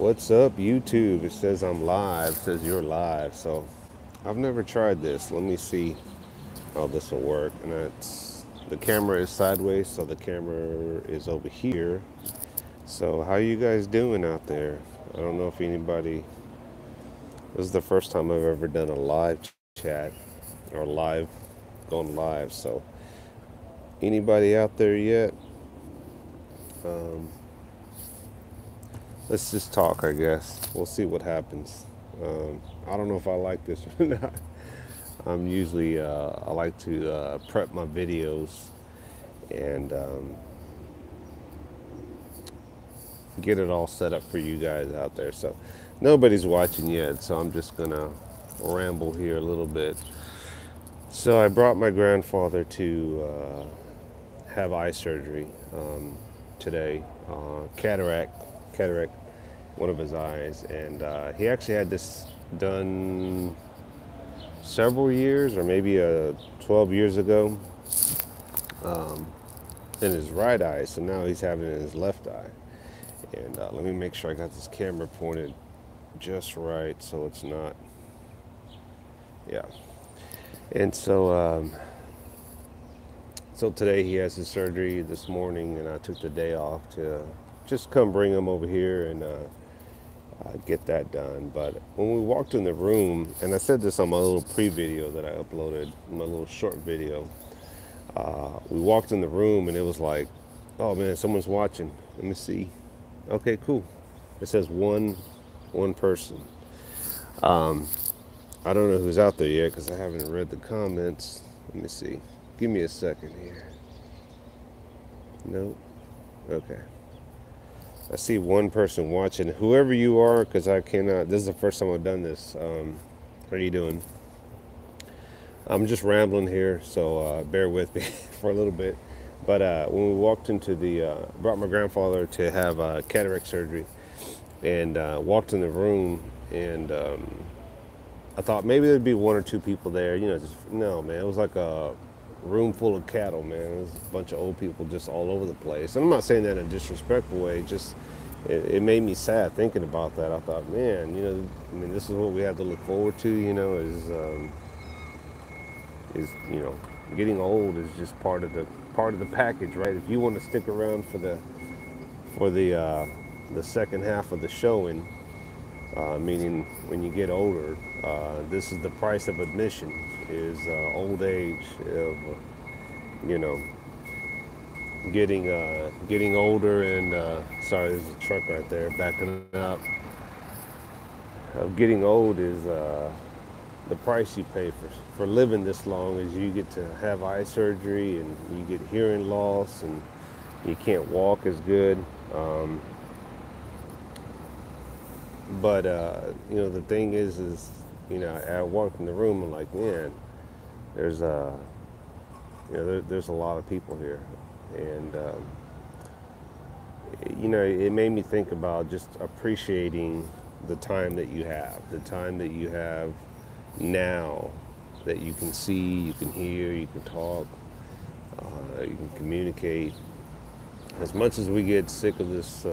What's up, YouTube? It says I'm live. It says you're live. So I've never tried this. Let me see how this will work. And that's the camera is sideways, so the camera is over here. So how you guys doing out there? I don't know if anybody. This is the first time I've ever done a live chat or live going live. So anybody out there yet? Um, let's just talk. I guess we'll see what happens. I don't know if I like this or not. I'm usually I like to prep my videos and get it all set up for you guys out there. So nobody's watching yet, so I'm just gonna ramble here a little bit. So I brought my grandfather to have eye surgery today, cataract, one of his eyes, and he actually had this done several years, or maybe 12 years ago, in his right eye. So now he's having it in his left eye. And let me make sure I got this camera pointed just right so it's not, yeah. And so today he has his surgery this morning, and I took the day off to just come bring him over here and get that done. But when we walked in the room, and I said this on my little pre-video that I uploaded, my little short video, we walked in the room and it was like, oh man, someone's watching. Let me see. Okay, cool. It says one person. I don't know who's out there yet because I haven't read the comments. Let me see. Give me a second here. Nope. Okay. I see one person watching. Whoever you are, because I cannot. This is the first time I've done this. How are you doing? I'm just rambling here, so bear with me for a little bit. But when we walked into brought my grandfather to have cataract surgery, and walked in the room, and I thought maybe there'd be one or two people there. No, man, it was like a room full of cattle, man. It was a bunch of old people just all over the place. And I'm not saying that in a disrespectful way. Just it made me sad thinking about that. I thought, man, I mean, this is what we have to look forward to. Is getting old is just part of the package, right? If you want to stick around for the second half of the showing, meaning when you get older, this is the price of admission: is old age, of you know getting older, and sorry, there's a truck right there backing up. Of getting old is the price you pay for living this long, is you get to have eye surgery and you get hearing loss and you can't walk as good. But the thing is I walked in the room and like, man, there's there's a lot of people here, and it made me think about just appreciating the time that you have now, that you can see, you can hear, you can talk, you can communicate. As much as we get sick of this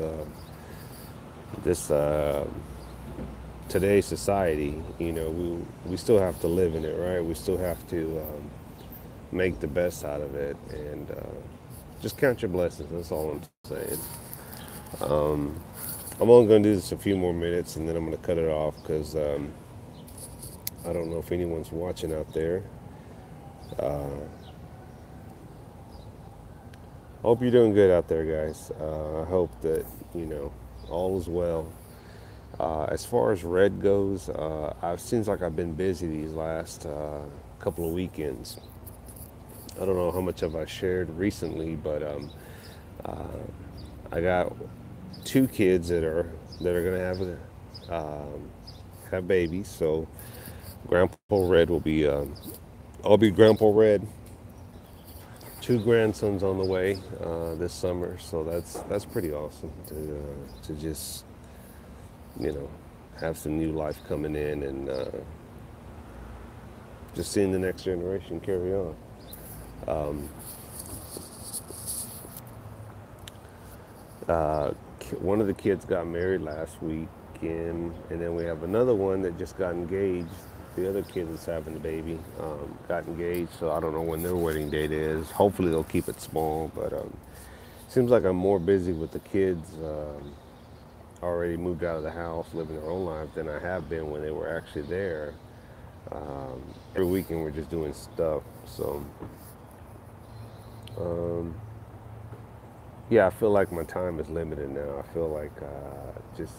today's society, we still have to live in it, right? We still have to make the best out of it, and just count your blessings. That's all I'm saying. I'm only going to do this a few more minutes, and then I'm going to cut it off because I don't know if anyone's watching out there. Hope you're doing good out there, guys. I hope that all is well. As far as Red goes, it seems like I've been busy these last couple of weekends. I don't know how much have I shared recently, but I got two kids that are gonna have babies. So Grandpa Red will be I'll be Grandpa Red. Two grandsons on the way this summer, so that's pretty awesome to just have some new life coming in, and just seeing the next generation carry on. one of the kids got married last weekend, and then we have another one that just got engaged. The other kid that's having the baby got engaged, so I don't know when their wedding date is. Hopefully they'll keep it small, but seems like I'm more busy with the kids already moved out of the house, living their own lives, than I have been when they were actually there. Every weekend we're just doing stuff, so um, yeah, I feel like my time is limited now. I feel like just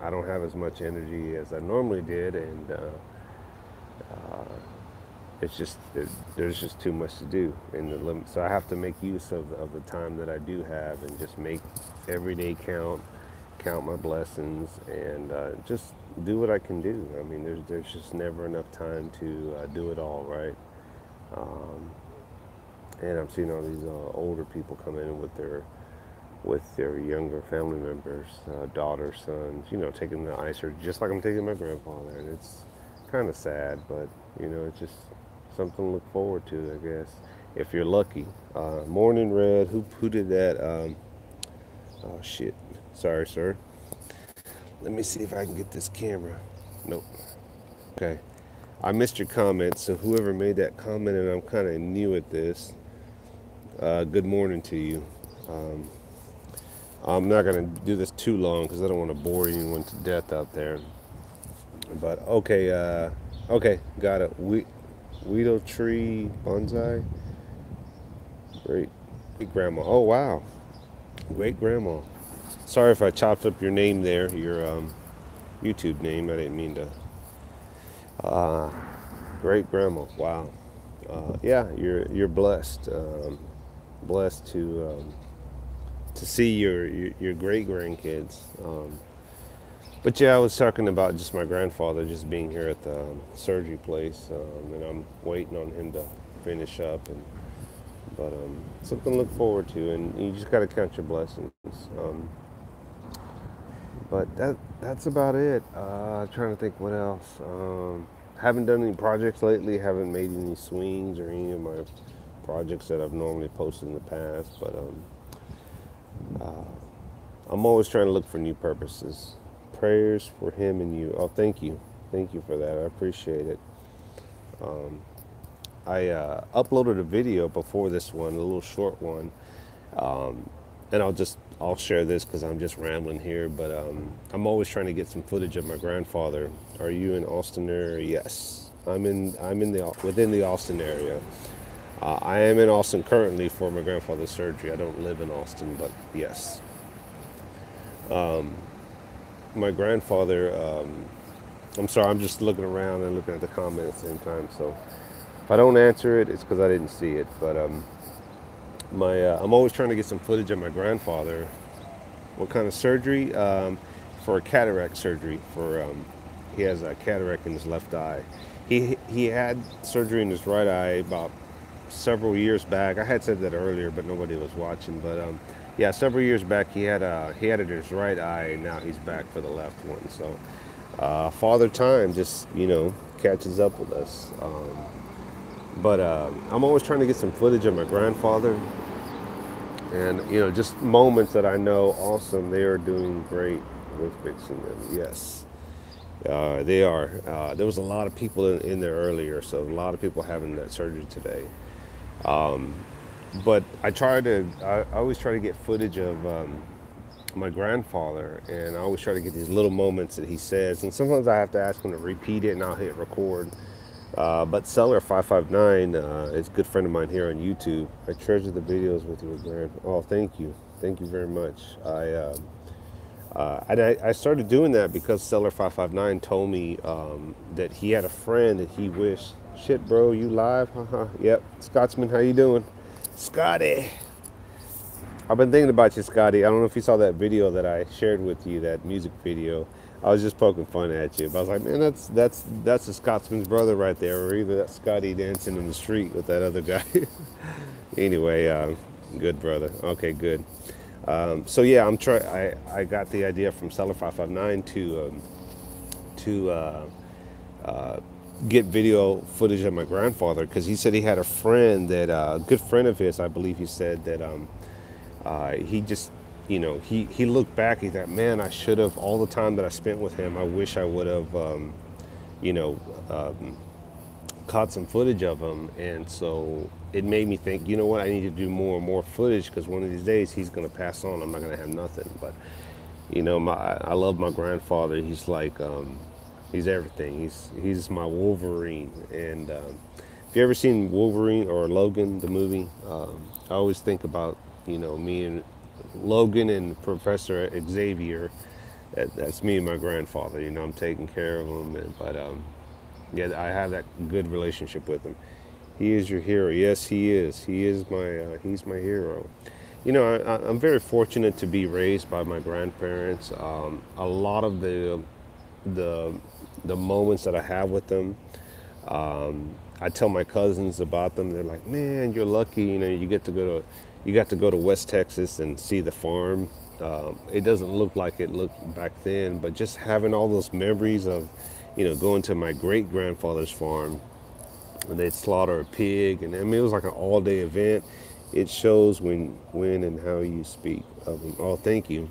I don't have as much energy as I normally did, and it's just there's just too much to do in the limit. So I have to make use of the time that I do have, and just make every day count, count my blessings, and just do what I can do. I mean, there's just never enough time to do it all, right? Um, and I'm seeing all these older people come in with their younger family members, daughters, sons, taking the eye surgery, just like I'm taking my grandfather. And it's kind of sad, but, it's just something to look forward to, I guess, if you're lucky. Morning Red, who did that? Oh, shit. Sorry, sir. Let me see if I can get this camera. Nope. Okay. I missed your comment, so whoever made that comment, and I'm kind of new at this, good morning to you. Um, I'm not going to do this too long because I don't want to bore anyone to death out there. But okay, got it. Weedle tree bonsai. Great grandma. Oh wow, great grandma. Sorry if I chopped up your name there, your YouTube name. I didn't mean to. Uh, Great grandma. Wow. Yeah, you're blessed. Blessed to see your great grandkids. But yeah, I was talking about just my grandfather just being here at the surgery place, and I'm waiting on him to finish up. But something to look forward to, and you just got to count your blessings. But that's about it. Trying to think what else. Haven't done any projects lately. Haven't made any swings or any of my projects that I've normally posted in the past. But uh, I'm always trying to look for new purposes. Prayers for him and you. Oh, thank you. Thank you for that. I appreciate it. Um, I uploaded a video before this one, a little short one. And I'll share this because I'm just rambling here, but I'm always trying to get some footage of my grandfather. Are you in Austin area? Yes, within the Austin area. I am in Austin currently for my grandfather's surgery. I don't live in Austin, but yes. My grandfather, I'm sorry, I'm just looking around and looking at the comments at the same time. So if I don't answer it, it's because I didn't see it. But I'm always trying to get some footage of my grandfather. What kind of surgery? For a cataract surgery. He has a cataract in his left eye. He had surgery in his right eye about several years back. I had said that earlier, but nobody was watching. But yeah, several years back he had it in his right eye, and now he's back for the left one. So Father Time just catches up with us. But I'm always trying to get some footage of my grandfather, and just moments that I know awesome. They are doing great with fixing them. Yes, they are. There was a lot of people in there earlier, so a lot of people having that surgery today. But I always try to get footage of my grandfather, and I always try to get these little moments that he says, and sometimes I have to ask him to repeat it, and I'll hit record. But Seller559 is a good friend of mine here on YouTube. I treasure the videos with your grand. Oh, thank you very much. I started doing that because Seller559 told me that he had a friend that he wished. Shit, bro, you live? Haha. Yep. Scotsman, how you doing? Scotty. I've been thinking about you, Scotty. I don't know if you saw that video that I shared with you, that music video. I was just poking fun at you. But I was like, man, that's the Scotsman's brother right there, or either that's Scotty dancing in the street with that other guy. Anyway, good brother. Okay, good. So yeah, I got the idea from Seller559 to get video footage of my grandfather, because he said he had a friend that a good friend of his, I believe he said that he just he looked back. He thought, man, I should have, all the time that I spent with him, I wish I would have, you know, caught some footage of him. And so it made me think, you know what, I need to do more and more footage, because one of these days he's going to pass on. I'm not going to have nothing. But I love my grandfather. He's like, he's everything. He's my Wolverine. And if you ever seen Wolverine or Logan, the movie, I always think about, me and Logan and Professor Xavier. That's me and my grandfather. I'm taking care of him. But yeah, I have that good relationship with him. He is your hero. Yes, he is. He's my hero. I'm very fortunate to be raised by my grandparents. A lot of the the moments that I have with them, I tell my cousins about them. They're like, "Man, you're lucky. You got to go to West Texas and see the farm. It doesn't look like it looked back then, but just having all those memories of, going to my great grandfather's farm, when they'd slaughter a pig, and I mean it was like an all-day event. It shows when and how you speak of them. Oh, thank you.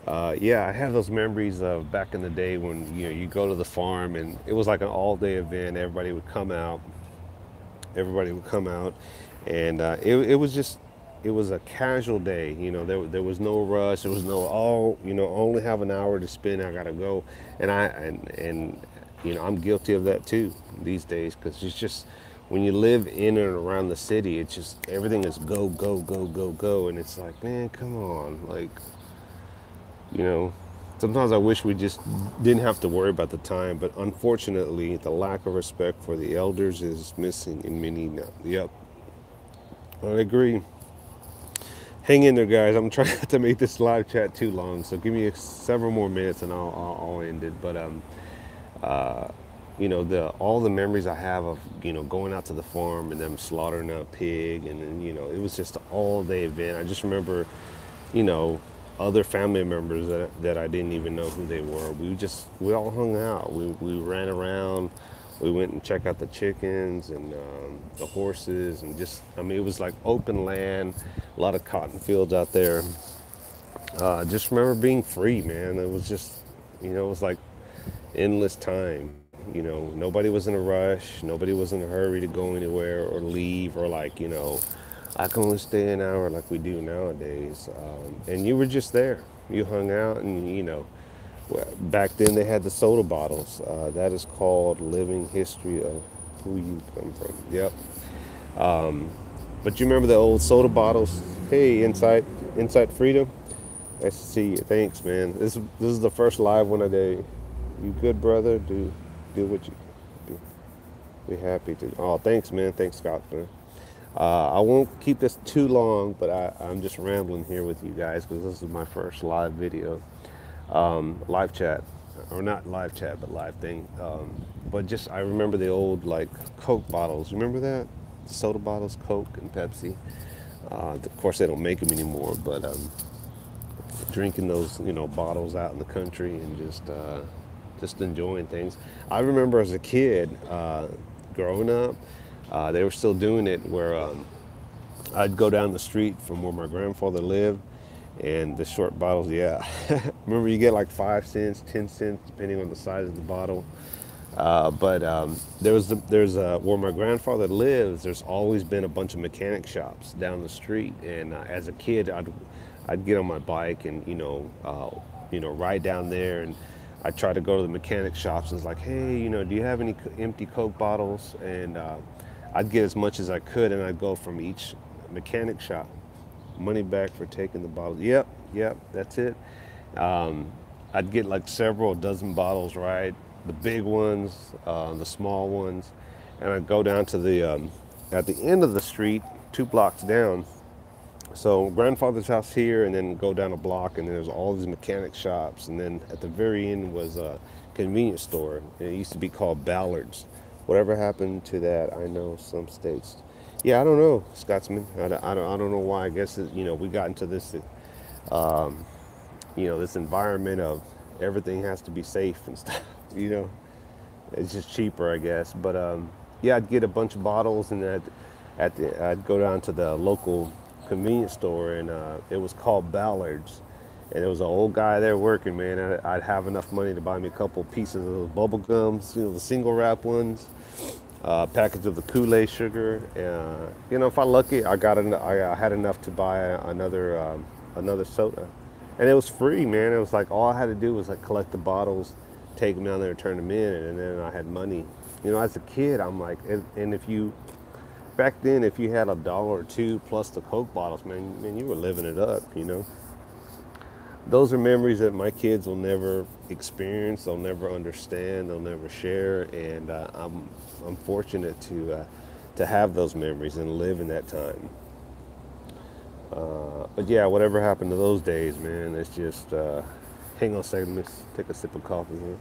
Yeah, I have those memories of back in the day when you go to the farm and it was like an all-day event. Everybody would come out, and it was just, it was a casual day. There was no rush. There was no, I only have an hour to spend. I gotta go, and I'm guilty of that too these days, because it's just, when you live in and around the city, it's just everything is go go go go go, and it's like, man, come on, like, you know. Sometimes I wish we just didn't have to worry about the time, but unfortunately, the lack of respect for the elders is missing in many now. Yep, I agree. Hang in there, guys. I'm trying not to make this live chat too long, so give me several more minutes and I'll end it. But the all the memories I have of going out to the farm and them slaughtering a pig, and then it was just an all day event. I just remember, you know, other family members that I didn't even know who they were. We all hung out. We ran around. We went and checked out the chickens and the horses, and just, I mean, it was like open land, a lot of cotton fields out there. Just remember being free, man. It was just, it was like endless time. Nobody was in a rush. Nobody was in a hurry to go anywhere or leave, or like, I can only stay an hour like we do nowadays. And you were just there. You hung out, and back then they had the soda bottles. That is called living history of who you come from. Yep. But you remember the old soda bottles? Hey, Insight Freedom. Nice to see you. Thanks, man. This is the first live one of the day. You good, brother? Do what you do. Be happy to. Oh, thanks, man. Thanks, Scott, man. I won't keep this too long, but I'm just rambling here with you guys because this is my first live video, live chat, or not live chat, but live thing. But just, I remember the old like Coke bottles. Remember that? Soda bottles, Coke and Pepsi. Of course, they don't make them anymore, but drinking those bottles out in the country and just enjoying things. I remember as a kid, growing up, they were still doing it where I'd go down the street from where my grandfather lived, and the short bottles, yeah. Remember, you get like 5 cents, 10 cents, depending on the size of the bottle. But there's where my grandfather lives, there's always been a bunch of mechanic shops down the street. And as a kid, I'd get on my bike and, ride down there, and I'd try to go to the mechanic shops, and it's like, hey, do you have any empty Coke bottles? And I'd get as much as I could, and I'd go from each mechanic shop, money back for taking the bottles. Yep, that's it. I'd get like several dozen bottles, right? The big ones, the small ones, and I'd go down to the at the end of the street, 2 blocks down. So grandfather's house here, and then go down a block, and there's all these mechanic shops, and then at the very end was a convenience store. And it used to be called Ballard's. Whatever happened to that? I know some states. Yeah, I don't know, Scotsman. I don't know why. I guess we got into this this environment of everything has to be safe and stuff. It's just cheaper, I guess. But yeah, I'd get a bunch of bottles, and I'd go down to the local convenience store, and it was called Ballard's. and there was an old guy there working, man. I'd have enough money to buy me a couple pieces of those bubble gums, the single wrap ones, package of the Kool-Aid sugar. If I lucky, I had enough to buy another soda, and it was free, man. It was like all I had to do was like collect the bottles, take them down there, turn them in, and then I had money. As a kid, I'm like, and if you back then, if you had $1 or $2 plus the Coke bottles, man, you were living it up. Those are memories that my kids will never experience, they'll never understand, they'll never share, and I'm fortunate to have those memories and live in that time. But yeah, whatever happened to those days, man, it's just, hang on a second, let's take a sip of coffee here.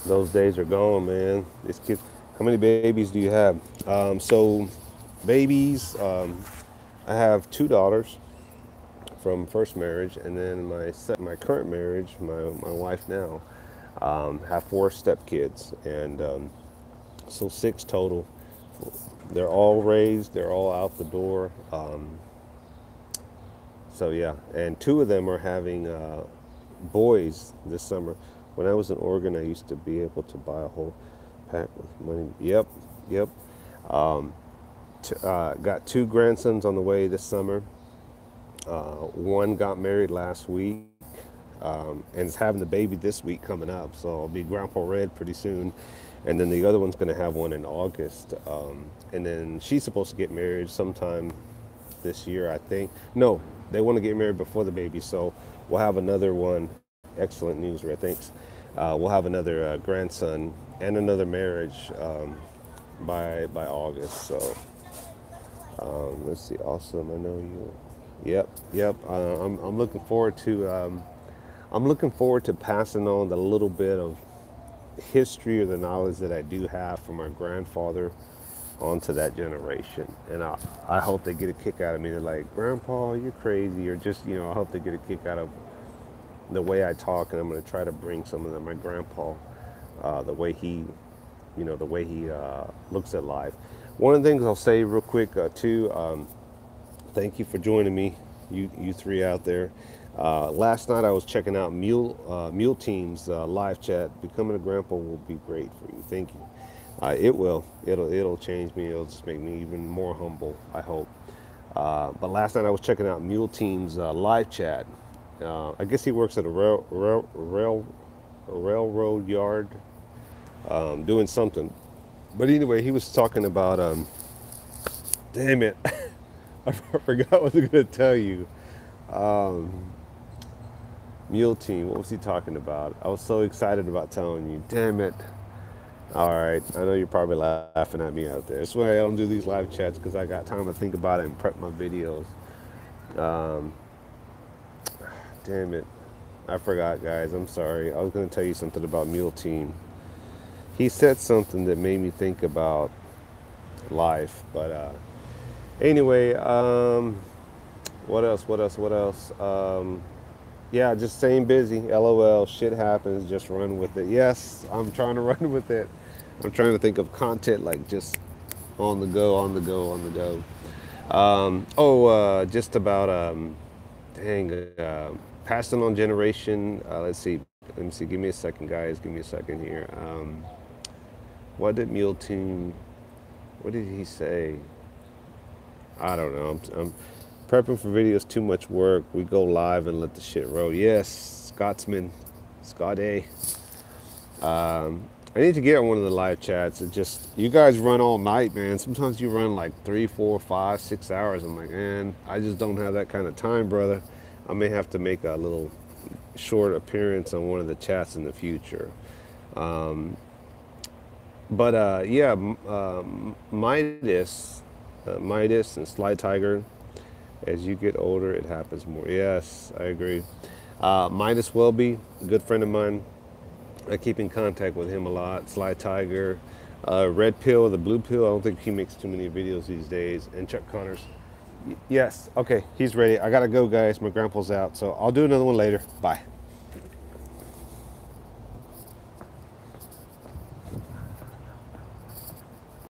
Those days are gone, man. These kids, how many babies do you have? So babies, I have 2 daughters from first marriage, and then my current marriage, my wife now, have 4 stepkids, and so 6 total. They're all raised, they're all out the door. So yeah, and 2 of them are having boys this summer. When I was in Oregon, I used to be able to buy a whole pack with money. Yep. Got 2 grandsons on the way this summer. One got married last week, and is having the baby this week coming up. So I'll be Grandpa Red pretty soon. And then the other one's going to have one in August. And then she's supposed to get married sometime this year, I think. No, they want to get married before the baby. So we'll have another one. Excellent news, Red. Thanks. We'll have another grandson and another marriage by August. So let's see. Awesome. I know you. Yep. I'm looking forward to passing on the little bit of history or the knowledge that I do have from my grandfather onto that generation, and I hope they get a kick out of me. They're like, "Grandpa, you're crazy," or just I hope they get a kick out of the way I talk, and I'm going to try to bring some of my grandpa, the way he looks at life. One of the things I'll say real quick too. Thank you for joining me, you 3 out there. Last night I was checking out Mule Team's live chat. Becoming a grandpa will be great for you. Thank you. It will. It'll change me. It'll just make me even more humble, I hope. But last night I was checking out Mule Team's live chat. I guess he works at a railroad yard, doing something. But anyway, he was talking about, damn it, I forgot what I was going to tell you. Mule Team, what was he talking about? I was so excited about telling you. Damn it. All right, I know you're probably laughing at me out there. That's why I don't do these live chats, because I got time to think about it and prep my videos. Damn it. I forgot, guys. I'm sorry. I was going to tell you something about Mule Team. He said something that made me think about life. But anyway, what else? Yeah, just staying busy. LOL. Shit happens. Just run with it. Yes, I'm trying to run with it. I'm trying to think of content like just on the go. Just about passing on generation. Let me see. Give me a second, guys. Give me a second here. What did Mule Team? What did he say? I don't know. I'm prepping for videos. Too much work. We go live and let the shit roll. Yes, Scotsman, Scott A. I need to get on one of the live chats. It just, you guys run all night, man. Sometimes you run like 3, 4, 5, 6 hours. I'm like, man, I just don't have that kind of time, brother. I may have to make a little short appearance on one of the chats in the future. Midas and Sly Tiger. As you get older, it happens more. Yes, I agree. Midas Welby, a good friend of mine. I keep in contact with him a lot. Sly Tiger, Red Pill, the Blue Pill. I don't think he makes too many videos these days. And Chuck Connors. Yes, okay, he's ready. I gotta go, guys. My grandpa's out, so I'll do another one later. Bye.